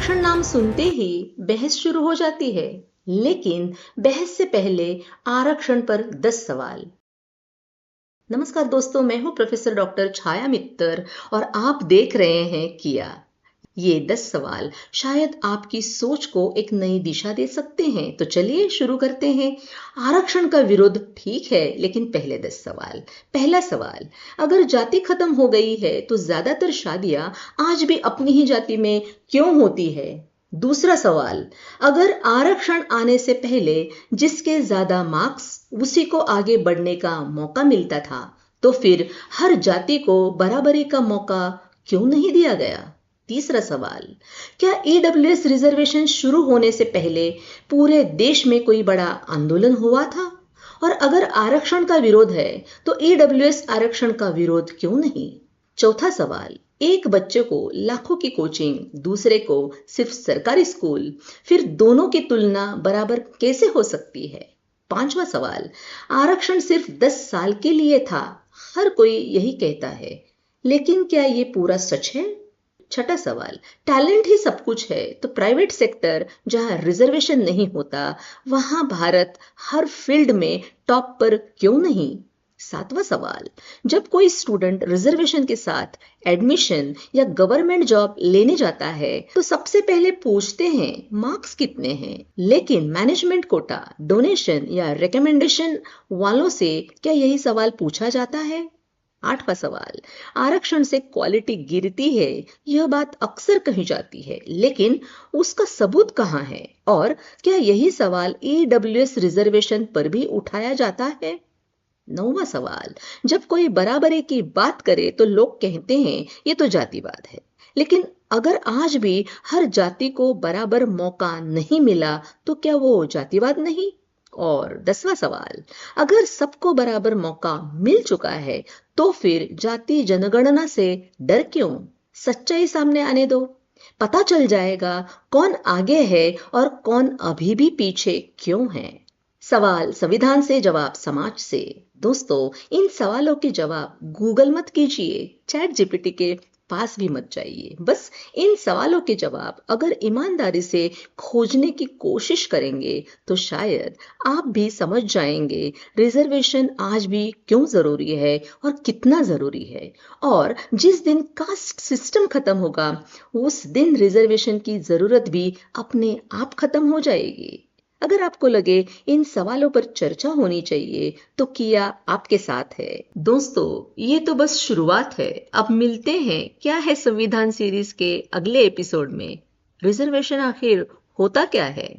आरक्षण नाम सुनते ही बहस शुरू हो जाती है, लेकिन बहस से पहले आरक्षण पर 10 सवाल। नमस्कार दोस्तों, मैं हूं प्रोफेसर डॉक्टर छाया मित्तर और आप देख रहे हैं किया। ये 10 सवाल शायद आपकी सोच को एक नई दिशा दे सकते हैं। तो चलिए शुरू करते हैं। आरक्षण का विरोध ठीक है, लेकिन पहले 10 सवाल। पहला सवाल, अगर जाति खत्म हो गई है तो ज्यादातर शादियां आज भी अपनी ही जाति में क्यों होती है? दूसरा सवाल, अगर आरक्षण आने से पहले जिसके ज्यादा मार्क्स उसी को आगे बढ़ने का मौका मिलता था, तो फिर हर जाति को बराबरी का मौका क्यों नहीं दिया गया? तीसरा सवाल, क्या ईडब्ल्यूएस रिजर्वेशन शुरू होने से पहले पूरे देश में कोई बड़ा आंदोलन हुआ था? और अगर आरक्षण का विरोध है तो ईडब्ल्यूएस आरक्षण का विरोध क्यों नहीं? चौथा सवाल, एक बच्चे को लाखों की कोचिंग, दूसरे को सिर्फ सरकारी स्कूल, फिर दोनों की तुलना बराबर कैसे हो सकती है? पांचवा सवाल, आरक्षण सिर्फ 10 साल के लिए था, हर कोई यही कहता है, लेकिन क्या ये पूरा सच है? छठा सवाल, टैलेंट ही सब कुछ है तो प्राइवेट सेक्टर जहां रिजर्वेशन नहीं होता, वहां भारत हर फील्ड में टॉप पर क्यों नहीं? सातवां सवाल, जब कोई स्टूडेंट रिजर्वेशन के साथ एडमिशन या गवर्नमेंट जॉब लेने जाता है तो सबसे पहले पूछते हैं मार्क्स कितने हैं, लेकिन मैनेजमेंट कोटा, डोनेशन या रिकमेंडेशन वालों से क्या यही सवाल पूछा जाता है? आठवां सवाल, आरक्षण से क्वालिटी गिरती है, यह बात अक्सर कही जाती है, लेकिन उसका सबूत कहां है? और क्या यही सवाल ईडब्ल्यूएस रिजर्वेशन पर भी उठाया जाता है? नौवां सवाल, जब कोई बराबरी की बात करे तो लोग कहते हैं ये तो जातिवाद है, लेकिन अगर आज भी हर जाति को बराबर मौका नहीं मिला तो क्या वो जातिवाद नहीं? और 10वां सवाल, अगर सबको बराबर मौका मिल चुका है तो फिर जाति जनगणना से डर क्यों? सच्चाई सामने आने दो, पता चल जाएगा कौन आगे है और कौन अभी भी पीछे क्यों है। सवाल संविधान से, जवाब समाज से। दोस्तों, इन सवालों के जवाब गूगल मत कीजिए, चैट जीपीटी के पास भी मत जाइए। बस इन सवालों के जवाब अगर ईमानदारी से खोजने की कोशिश करेंगे तो शायद आप भी समझ जाएंगे रिजर्वेशन आज भी क्यों जरूरी है और कितना जरूरी है। और जिस दिन कास्ट सिस्टम खत्म होगा, उस दिन रिजर्वेशन की जरूरत भी अपने आप खत्म हो जाएगी। अगर आपको लगे इन सवालों पर चर्चा होनी चाहिए तो किया आपके साथ है। दोस्तों, ये तो बस शुरुआत है। अब मिलते हैं क्या है संविधान सीरीज के अगले एपिसोड में। रिजर्वेशन आखिर होता क्या है?